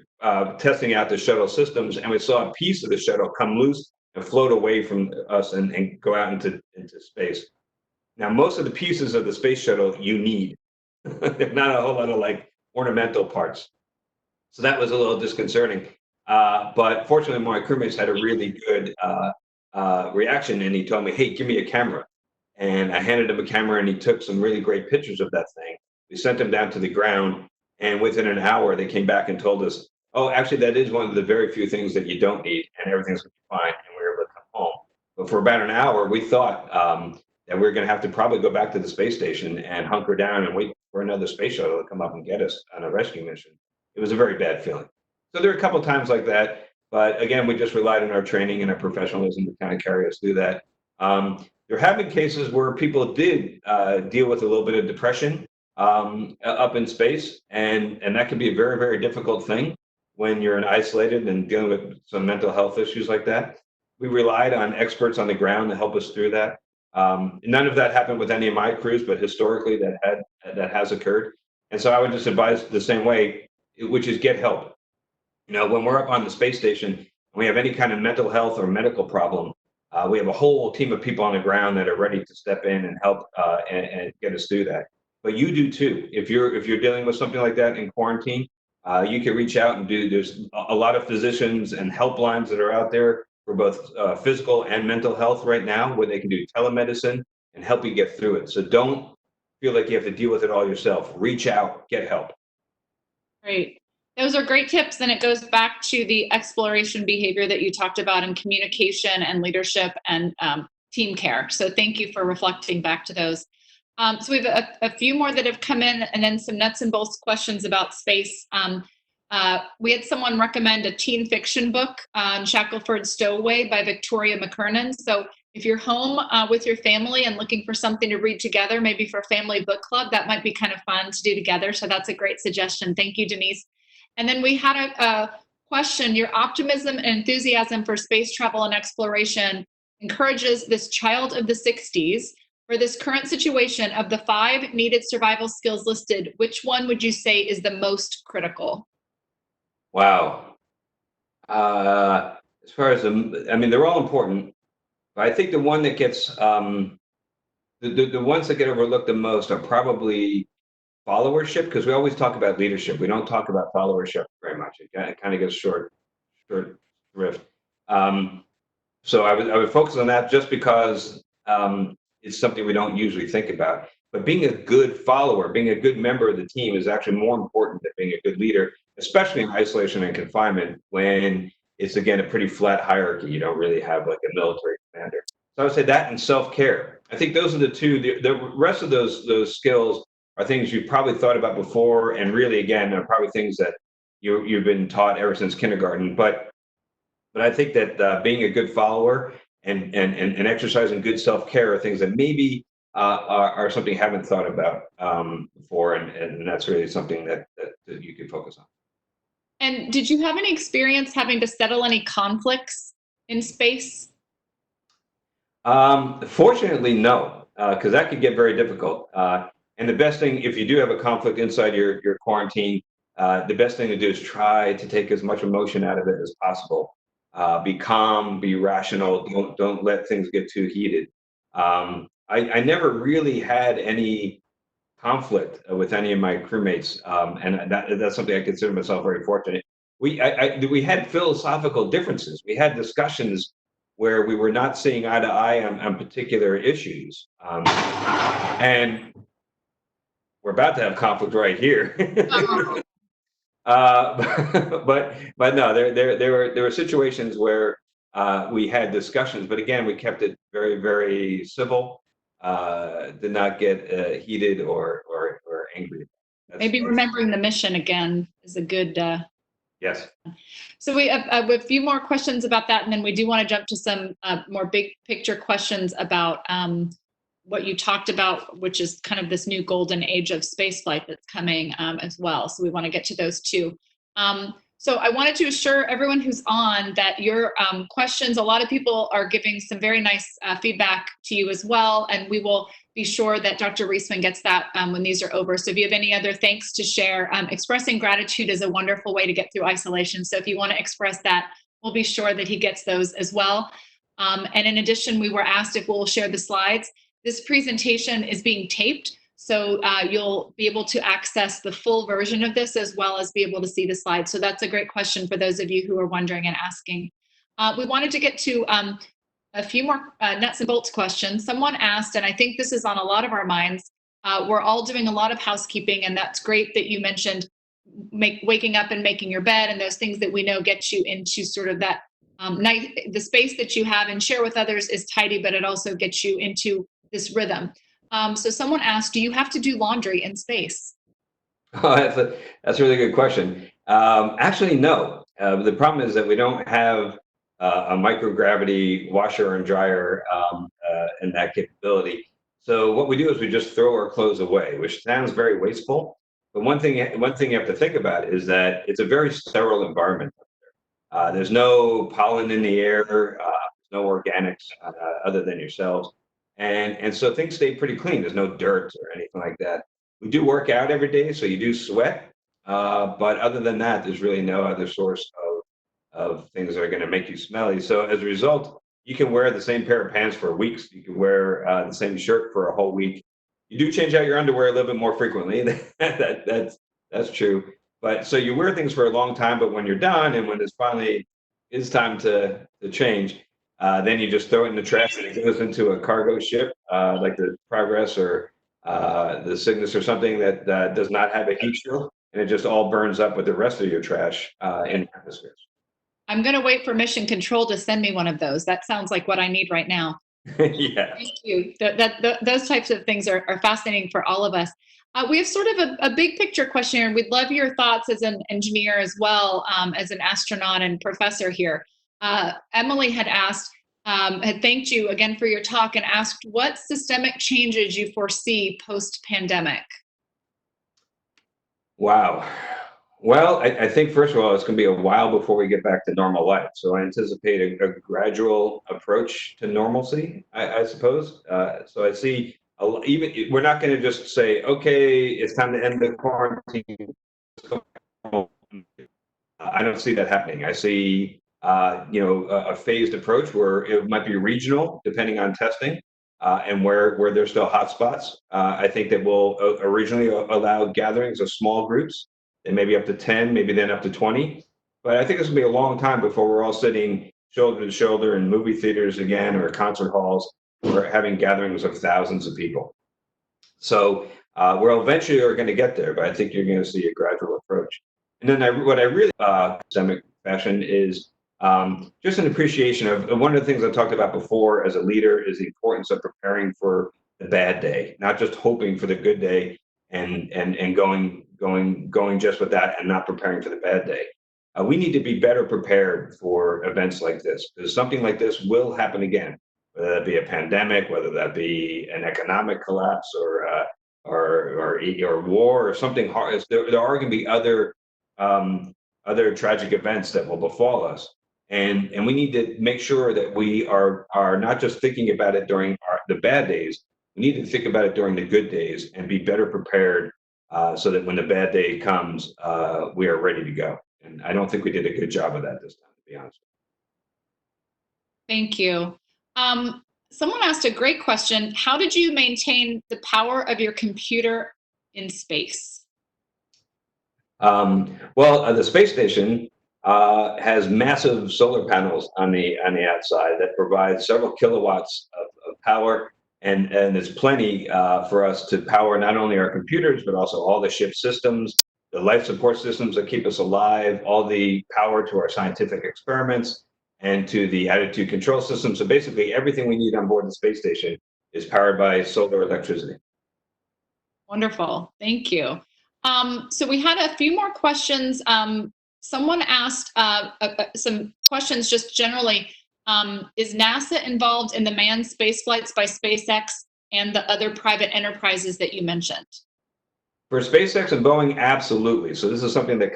testing out the shuttle systems, and we saw a piece of the shuttle come loose and float away from us and go out into space. Now, most of the pieces of the space shuttle you need. There's not a whole lot of like ornamental parts. So that was a little disconcerting. But fortunately, my crewmates had a really good reaction, and he told me, "Hey, give me a camera." And I handed him a camera, and he took some really great pictures of that thing. We sent them down to the ground, and within an hour, they came back and told us, "Oh, actually, that is one of the very few things that you don't need, and everything's going to be fine." And we were able to come home. But for about an hour, we thought that we were going to have to probably go back to the space station and hunker down and wait for another space shuttle to come up and get us on a rescue mission. It was a very bad feeling. So there were a couple of times like that. But again, we just relied on our training and our professionalism to kind of carry us through that. There have been cases where people did deal with a little bit of depression up in space, and that can be a very, very difficult thing when you're isolated and dealing with some mental health issues like that. We relied on experts on the ground to help us through that. None of that happened with any of my crews, but historically that has occurred. And so I would just advise the same way, which is get help. When we're up on the space station and we have any kind of mental health or medical problem, we have a whole team of people on the ground that are ready to step in and help and get us through that. But you do too. If you're dealing with something like that in quarantine, you can reach out and there's a lot of physicians and helplines that are out there for both physical and mental health right now, where they can do telemedicine and help you get through it. So don't feel like you have to deal with it all yourself. Reach out, get help. Great. Those are great tips. And it goes back to the exploration behavior that you talked about in communication and leadership and team care. So thank you for reflecting back to those. So we have a few more that have come in, and then some nuts and bolts questions about space. We had someone recommend a teen fiction book, Shackleford Stowaway by Victoria McKernan. So if you're home with your family and looking for something to read together, maybe for family book club, that might be kind of fun to do together. So that's a great suggestion. Thank you, Denise. And then we had a question. Your optimism and enthusiasm for space travel and exploration encourages this child of the 60s. For this current situation, of the 5 needed survival skills listed, which one would you say is the most critical? Wow. As far as they're all important, but I think the one that gets the ones that get overlooked the most are probably followership, because we always talk about leadership. We don't talk about followership very much. It kind of gets short thrift. So I would focus on that just because it's something we don't usually think about. But being a good follower, being a good member of the team is actually more important than being a good leader, especially in isolation and confinement when it's, again, a pretty flat hierarchy. You don't really have like a military commander. So I would say that and self-care. I think those are the two. The rest of those skills are things you've probably thought about before, and really, again, are probably things that you've been taught ever since kindergarten. But I think that being a good follower and exercising good self-care are things that maybe are something you haven't thought about before, and that's really something that you can focus on. And did you have any experience having to settle any conflicts in space? Fortunately, no, because that could get very difficult. And the best thing, if you do have a conflict inside your quarantine, the best thing to do is try to take as much emotion out of it as possible. Be calm, be rational. Don't let things get too heated. I never really had any conflict with any of my crewmates, and that's something I consider myself very fortunate. We had philosophical differences. We had discussions where we were not seeing eye to eye on particular issues, and we're about to have conflict right here. But no, there were situations where we had discussions, but again, we kept it very, very civil. Did not get heated or angry. Maybe remembering the mission again is a good. Yes. So we have a few more questions about that, and then we do want to jump to some more big picture questions about what you talked about, which is kind of this new golden age of spaceflight that's coming as well. So we want to get to those too. So I wanted to assure everyone who's on that your questions, a lot of people are giving some very nice feedback to you as well, and we will be sure that Dr. Reisman gets that when these are over. So if you have any other thanks to share, expressing gratitude is a wonderful way to get through isolation. So if you want to express that, we'll be sure that he gets those as well. And in addition, we were asked if we'll share the slides. This presentation is being taped, so you'll be able to access the full version of this as well as be able to see the slides. So that's a great question for those of you who are wondering and asking. We wanted to get to a few more nuts and bolts questions. Someone asked, and I think this is on a lot of our minds, we're all doing a lot of housekeeping, and that's great that you mentioned waking up and making your bed and those things that we know get you into sort of that the space that you have and share with others is tidy, but it also gets you into this rhythm. So someone asked, do you have to do laundry in space? Oh, that's a really good question. Actually, no. The problem is that we don't have a microgravity washer and dryer and that capability. So what we do is we just throw our clothes away, which sounds very wasteful. But one thing you have to think about is that it's a very sterile environment. There's no pollen in the air, no organics other than yourselves. And so things stay pretty clean. There's no dirt or anything like that. We do work out every day, so you do sweat. But other than that, there's really no other source of things that are going to make you smelly. So as a result, you can wear the same pair of pants for weeks. You can wear the same shirt for a whole week. You do change out your underwear a little bit more frequently. That's true. But so you wear things for a long time, but when you're done and when it's finally it's time to change. Then you just throw it in the trash and it goes into a cargo ship, like the Progress or the Cygnus or something that does not have a heat shield, and it just all burns up with the rest of your trash in the atmosphere. I'm going to wait for Mission Control to send me one of those. That sounds like what I need right now. Yeah. Thank you. Those types of things are fascinating for all of us. We have sort of a big picture question here, and we'd love your thoughts as an engineer as well, as an astronaut and professor here. Emily had asked, had thanked you again for your talk and asked what systemic changes you foresee post-pandemic. Wow. Well, I think first of all, it's going to be a while before we get back to normal life. So I anticipate a gradual approach to normalcy, I suppose. So I see even we're not going to just say, okay, it's time to end the quarantine. I don't see that happening. I see, a phased approach where it might be regional, depending on testing, and where there's still hotspots. I think that we'll originally allow gatherings of small groups, and maybe up to 10, maybe then up to 20. But I think it's gonna be a long time before we're all sitting shoulder to shoulder in movie theaters again or concert halls, or having gatherings of thousands of people. So we're eventually are going to get there, but I think you're going to see a gradual approach. And then what I really systemic fashion is just an appreciation of one of the things I talked about before as a leader is the importance of preparing for the bad day, not just hoping for the good day and going just with that and not preparing for the bad day. We need to be better prepared for events like this, because something like this will happen again, whether that be a pandemic, whether that be an economic collapse or war or something hard. There are going to be other tragic events that will befall us, and we need to make sure that we are not just thinking about it during the bad days. We need to think about it during the good days and be better prepared, so that when the bad day comes, we are ready to go. And I don't think we did a good job of that this time, to be honest. Thank you. Someone asked a great question. How did you maintain the power of your computer in space? Well, the space station has massive solar panels on the outside that provide several kilowatts of power, and there's plenty for us to power not only our computers but also all the ship systems, the life support systems that keep us alive, all the power to our scientific experiments, and to the attitude control system. So basically, everything we need on board the space station is powered by solar electricity. Wonderful. Thank you. So we had a few more questions. Someone asked some questions just generally. Is NASA involved in the manned space flights by SpaceX and the other private enterprises that you mentioned? For SpaceX and Boeing, absolutely. So this is something that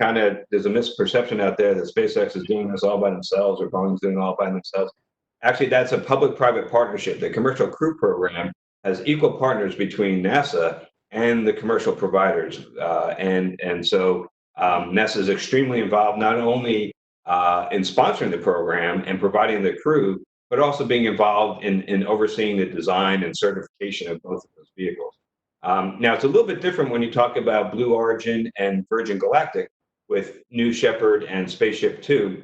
there's a misperception out there that SpaceX is doing this all by themselves or Boeing's doing it all by themselves. Actually, that's a public-private partnership. The Commercial Crew Program has equal partners between NASA and the commercial providers. And so NASA is extremely involved, not only in sponsoring the program and providing the crew, but also being involved in overseeing the design and certification of both of those vehicles. Now, it's a little bit different when you talk about Blue Origin and Virgin Galactic with New Shepard and Spaceship Two.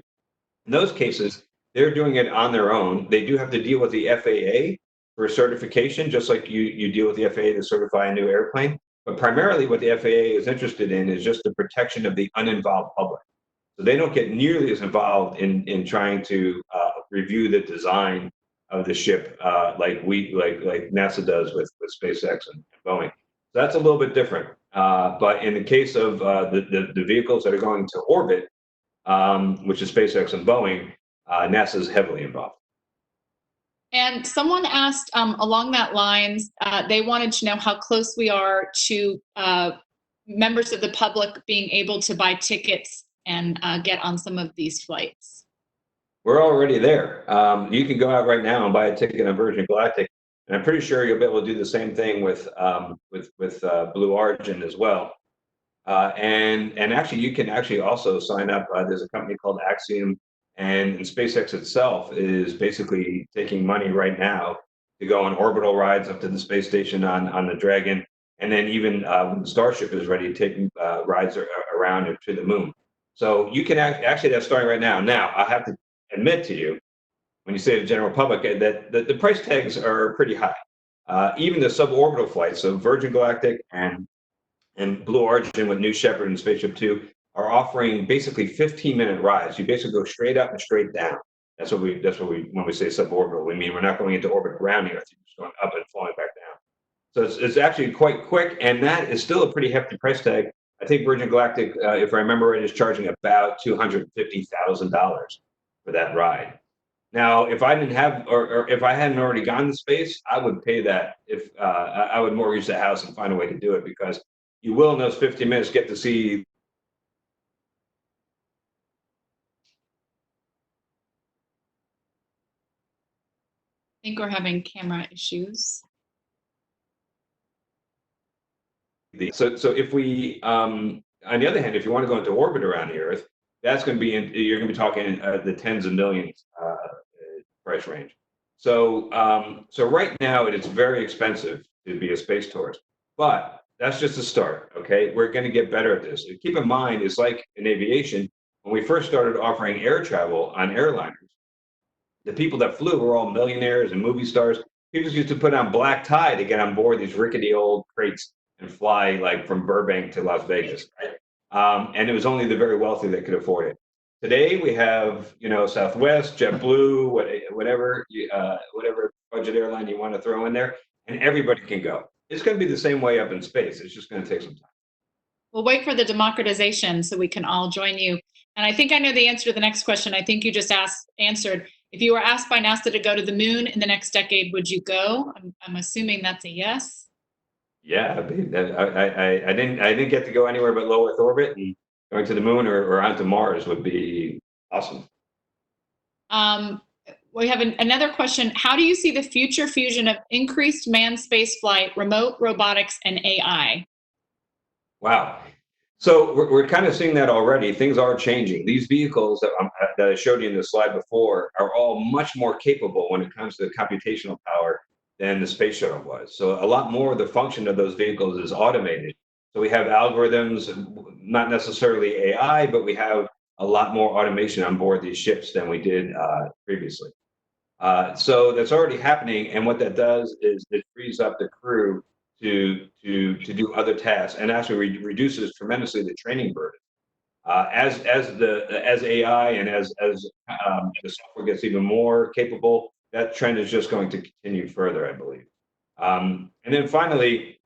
In those cases, they're doing it on their own. They do have to deal with the FAA for certification, just like you deal with the FAA to certify a new airplane. But primarily what the FAA is interested in is just the protection of the uninvolved public. So they don't get nearly as involved in trying to review the design of the ship like NASA does with SpaceX and Boeing. So that's a little bit different. But in the case of the vehicles that are going to orbit, which is SpaceX and Boeing, NASA is heavily involved. And someone asked along that lines, they wanted to know how close we are to members of the public being able to buy tickets and get on some of these flights. We're already there. You can go out right now and buy a ticket on Virgin Galactic, and I'm pretty sure you'll be able to do the same thing with Blue Origin as well. And actually, you can actually also sign up. There's a company called Axiom, and SpaceX itself is basically taking money right now to go on orbital rides up to the space station on the Dragon, and then even Starship is ready to take rides around to the moon. So you can actually, that's starting right now. Now, I have to admit to you when you say to the general public that the price tags are pretty high. Even the suborbital flights, so Virgin Galactic and Blue Origin with New Shepard and Spaceship Two are offering basically 15-minute rides. You basically go straight up and straight down. That's what we when we say suborbital, we mean we're not going into orbit around the Earth. You're just going up and falling back down. So it's actually quite quick, and that is still a pretty hefty price tag. I think Virgin Galactic, if I remember right, is charging about $250,000 for that ride. Now, if I didn't have, or if I hadn't already gone to space, I would pay that. If I would mortgage the house and find a way to do it, because you will in those 15 minutes get to see. I think we're having camera issues. So if we, on the other hand, if you want to go into orbit around the Earth, that's going to be you're going to be talking the tens of millions price range. So right now it's very expensive to be a space tourist, but that's just a start. Okay, we're going to get better at this. Keep in mind, it's like in aviation when we first started offering air travel on airliners. The people that flew were all millionaires and movie stars. People used to put on black tie to get on board these rickety old crates and fly like from Burbank to Las Vegas, right? And it was only the very wealthy that could afford it. Today we have, Southwest, JetBlue, whatever budget airline you want to throw in there, and everybody can go. It's going to be the same way up in space. It's just going to take some time. We'll wait for the democratization so we can all join you. And I think I know the answer to the next question. I think you just answered. If you were asked by NASA to go to the moon in the next decade, would you go? I'm assuming that's a yes. Yeah, I didn't get to go anywhere but low Earth orbit, and going to the moon or onto Mars would be awesome. We have another question. How do you see the future fusion of increased manned space flight, remote robotics, and AI? Wow. So we're kind of seeing that already. Things are changing. These vehicles that I showed you in the slide before are all much more capable when it comes to computational power than the space shuttle was. So a lot more of the function of those vehicles is automated. So we have algorithms, not necessarily AI, but we have a lot more automation on board these ships than we did previously. So that's already happening, and what that does is it frees up the crew to do other tasks, and actually reduces tremendously the training burden. As AI and as the software gets even more capable, that trend is just going to continue further, I believe. And then finally,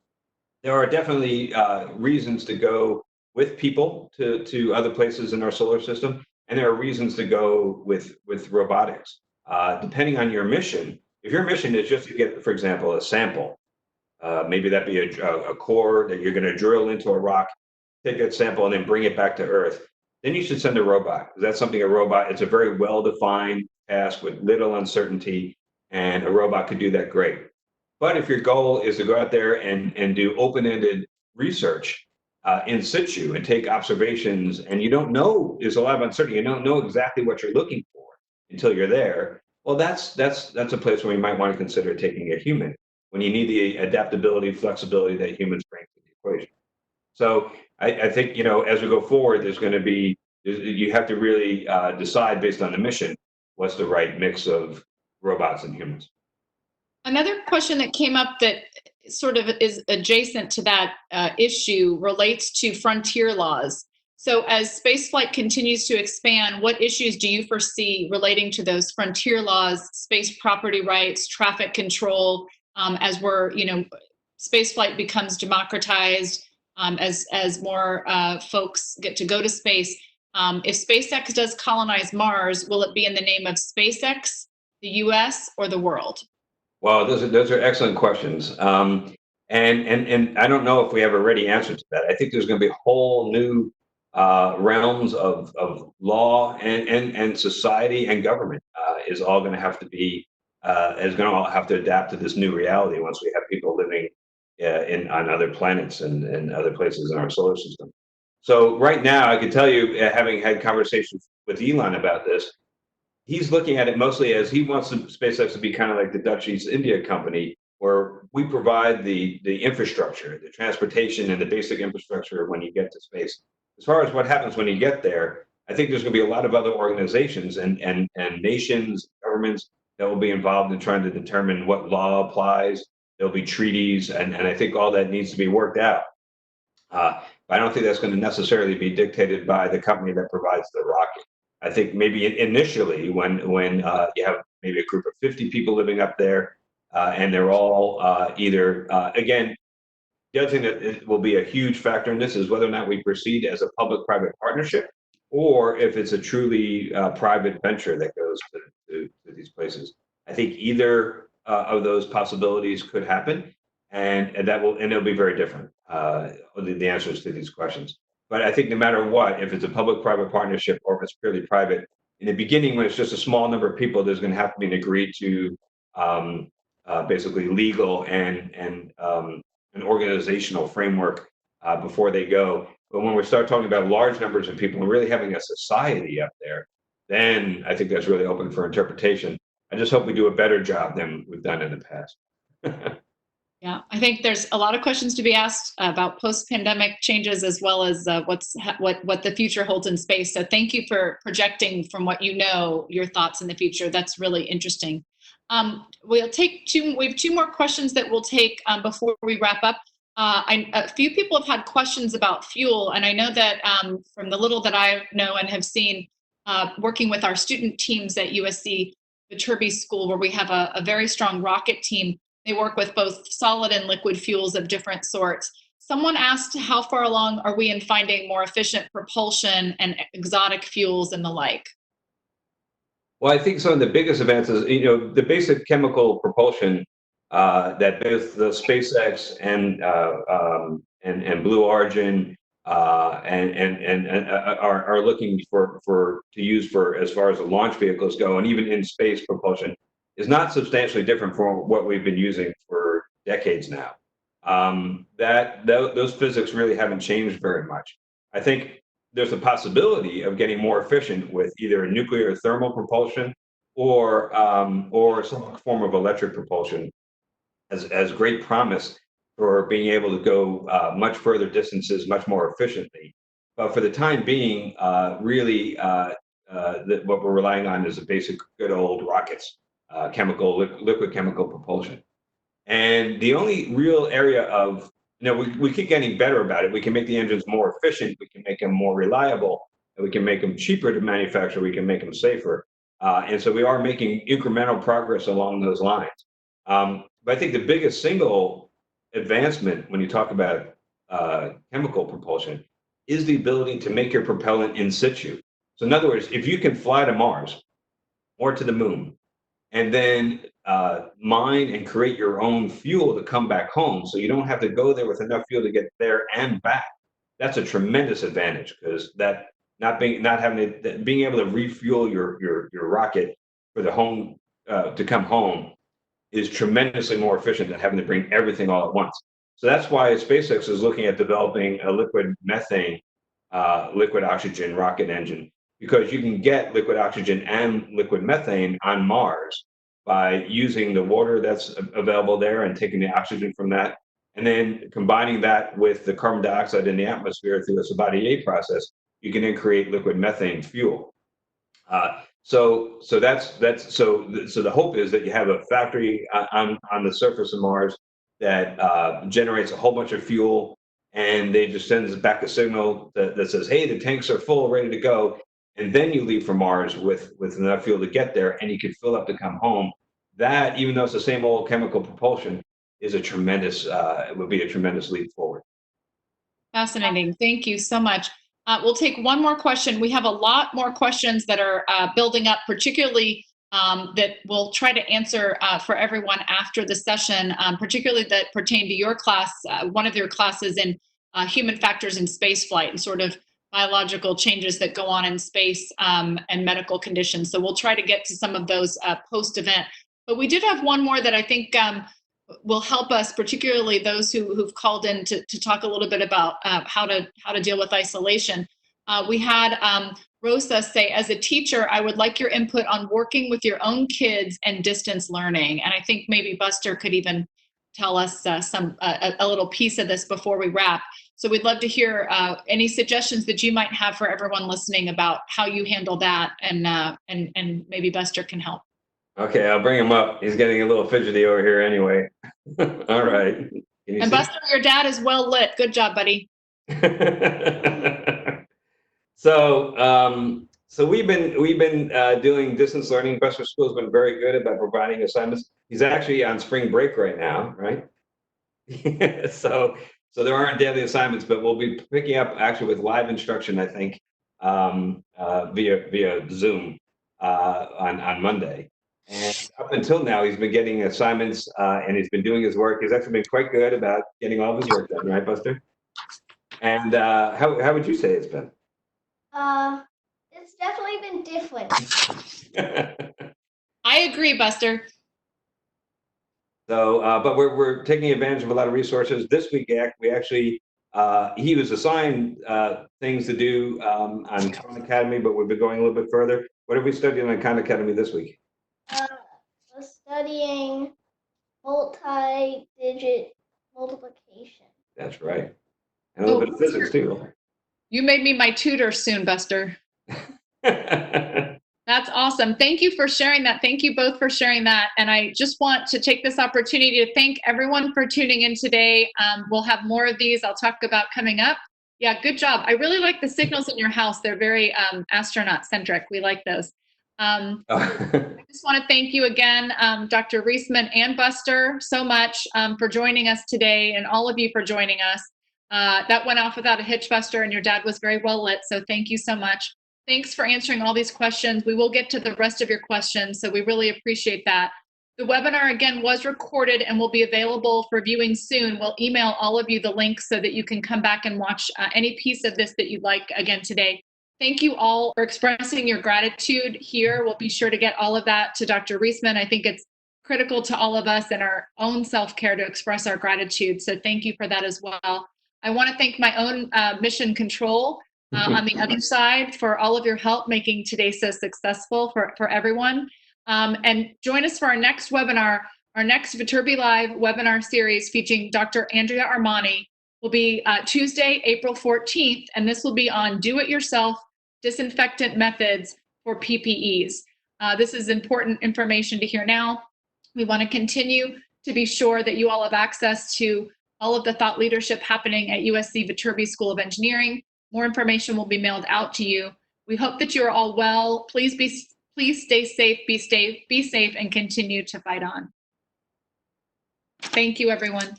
there are definitely reasons to go with people to other places in our solar system, and there are reasons to go with robotics. Depending on your mission, if your mission is just to get, for example, a sample, maybe that be a core that you're going to drill into a rock, take that sample, and then bring it back to Earth, then you should send a robot. That's something it's a very well-defined task with little uncertainty, and a robot could do that great. But if your goal is to go out there and do open-ended research in situ and take observations, and you don't know, there's a lot of uncertainty, you don't know exactly what you're looking for until you're there, well, that's a place where you might want to consider taking a human, when you need the adaptability, flexibility that humans bring to the equation. So I think, as we go forward, you have to really decide based on the mission, what's the right mix of robots and humans. Another question that came up that sort of is adjacent to that issue relates to frontier laws. So as spaceflight continues to expand, what issues do you foresee relating to those frontier laws, space property rights, traffic control, as spaceflight becomes democratized, as more folks get to go to space? If SpaceX does colonize Mars, will it be in the name of SpaceX, the US, or the world? Well, those are excellent questions. And I don't know if we have a ready answer to that. I think there's going to be whole new realms of law and society and government is all going to have to be is going to all have to adapt to this new reality once we have people living on other planets and other places in our solar system. So right now, I can tell you, having had conversations with Elon about this, he's looking at it mostly as he wants SpaceX to be kind of like the Dutch East India Company, where we provide the infrastructure, the transportation, and the basic infrastructure when you get to space. As far as what happens when you get there, I think there's going to be a lot of other organizations and nations, governments that will be involved in trying to determine what law applies. There'll be treaties, and I think all that needs to be worked out. But I don't think that's going to necessarily be dictated by the company that provides the rocket. I think maybe initially, when you have maybe a group of 50 people living up there, and they're all either again, the other thing that will be a huge factor in this is whether or not we proceed as a public-private partnership, or if it's a truly private venture that goes to these places. I think either of those possibilities could happen, and that will, and it'll be very different. The answers to these questions. But I think no matter what, if it's a public-private partnership or if it's purely private, in the beginning, when it's just a small number of people, there's going to have to be an agreed to basically legal and an organizational framework before they go. But when we start talking about large numbers of people and really having a society up there, then I think that's really open for interpretation. I just hope we do a better job than we've done in the past. Yeah, I think there's a lot of questions to be asked about post-pandemic changes, as well as what the future holds in space. So thank you for projecting from what you know, your thoughts in the future. That's really interesting. We'll take we have two more questions that we'll take before we wrap up. A few people have had questions about fuel, and I know that from the little that I know and have seen, working with our student teams at USC, the Turby School, where we have a very strong rocket team. They work with both solid and liquid fuels of different sorts. Someone asked, how far along are we in finding more efficient propulsion and exotic fuels and the like? Well, I think some of the biggest advances, the basic chemical propulsion that both the SpaceX and Blue Origin and are looking to use for as far as the launch vehicles go, and even in space propulsion, is not substantially different from what we've been using for decades now. Those physics really haven't changed very much. I think there's a possibility of getting more efficient with either a nuclear thermal propulsion or some form of electric propulsion as great promise for being able to go much further distances much more efficiently. But for the time being, really, what we're relying on is the basic good old rockets. Liquid chemical propulsion. And the only real area of, we keep getting better about it. We can make the engines more efficient. We can make them more reliable. And we can make them cheaper to manufacture. We can make them safer. And so we are making incremental progress along those lines. But I think the biggest single advancement when you talk about chemical propulsion is the ability to make your propellant in situ. So in other words, if you can fly to Mars or to the moon, and then mine and create your own fuel to come back home, so you don't have to go there with enough fuel to get there and back. That's a tremendous advantage, because that being able to refuel your rocket for the home to come home is tremendously more efficient than having to bring everything all at once. So that's why SpaceX is looking at developing a liquid methane, liquid oxygen rocket engine, because you can get liquid oxygen and liquid methane on Mars by using the water that's available there and taking the oxygen from that, and then combining that with the carbon dioxide in the atmosphere through a Sabatier process. You can then create liquid methane fuel. So the hope is that you have a factory on the surface of Mars that generates a whole bunch of fuel, and they just sends back a signal that says, hey, the tanks are full, ready to go. And then you leave for Mars with enough fuel to get there, and you can fill up to come home. That, even though it's the same old chemical propulsion, is it would be a tremendous leap forward. Fascinating. Thank you so much. We'll take one more question. We have a lot more questions that are building up, particularly that we'll try to answer for everyone after the session, particularly that pertain to your class, one of your classes in human factors in spaceflight and sort of biological changes that go on in space and medical conditions. So we'll try to get to some of those post-event. But we did have one more that I think will help us, particularly those who've called in to talk a little bit about how to deal with isolation. We had Rosa say, as a teacher, I would like your input on working with your own kids and distance learning. And I think maybe Buster could even tell us a little piece of this before we wrap. So we'd love to hear any suggestions that you might have for everyone listening about how you handle that, and maybe Buster can help. Okay, I'll bring him up. He's getting a little fidgety over here anyway. All right. Can you And see? Buster, your dad is well lit. Good job, buddy. So we've been doing distance learning. Buster School's been very good about providing assignments. He's actually on spring break right now, right? So there aren't daily assignments, but we'll be picking up actually with live instruction, I think, via Zoom on Monday. And up until now, he's been getting assignments and he's been doing his work. He's actually been quite good about getting all of his work done, right, Buster? And how would you say it's been? It's definitely been different. I agree, Buster. So, but we're taking advantage of a lot of resources. This week, we actually, he was assigned things to do on Khan Academy, but we've been going a little bit further. What have we studied on Khan Academy this week? We're studying multi-digit multiplication. That's right. And a little bit of physics too. You made me my tutor soon, Buster. That's awesome. Thank you for sharing that. Thank you both for sharing that. And I just want to take this opportunity to thank everyone for tuning in today. We'll have more of these I'll talk about coming up. Yeah, good job. I really like the signals in your house. They're very astronaut centric. We like those. I just want to thank you again, Dr. Reisman and Buster, so much for joining us today, and all of you for joining us. That went off without a hitch, Buster, and your dad was very well lit. So thank you so much. Thanks for answering all these questions. We will get to the rest of your questions, so we really appreciate that. The webinar, again, was recorded and will be available for viewing soon. We'll email all of you the link so that you can come back and watch any piece of this that you'd like again today. Thank you all for expressing your gratitude here. We'll be sure to get all of that to Dr. Reisman. I think it's critical to all of us in our own self-care to express our gratitude. So thank you for that as well. I want to thank my own mission control on the other side for all of your help making today so successful for everyone. And join us for our next webinar. Our next Viterbi Live webinar series featuring Dr. Andrea Armani will be Tuesday, April 14th, and this will be on do-it-yourself disinfectant methods for PPEs. This is important information to hear now. We want to continue to be sure that you all have access to all of the thought leadership happening at USC Viterbi School of Engineering. More information will be mailed out to you. We hope that you are all well. Please stay safe, be safe, and continue to fight on. Thank you, everyone.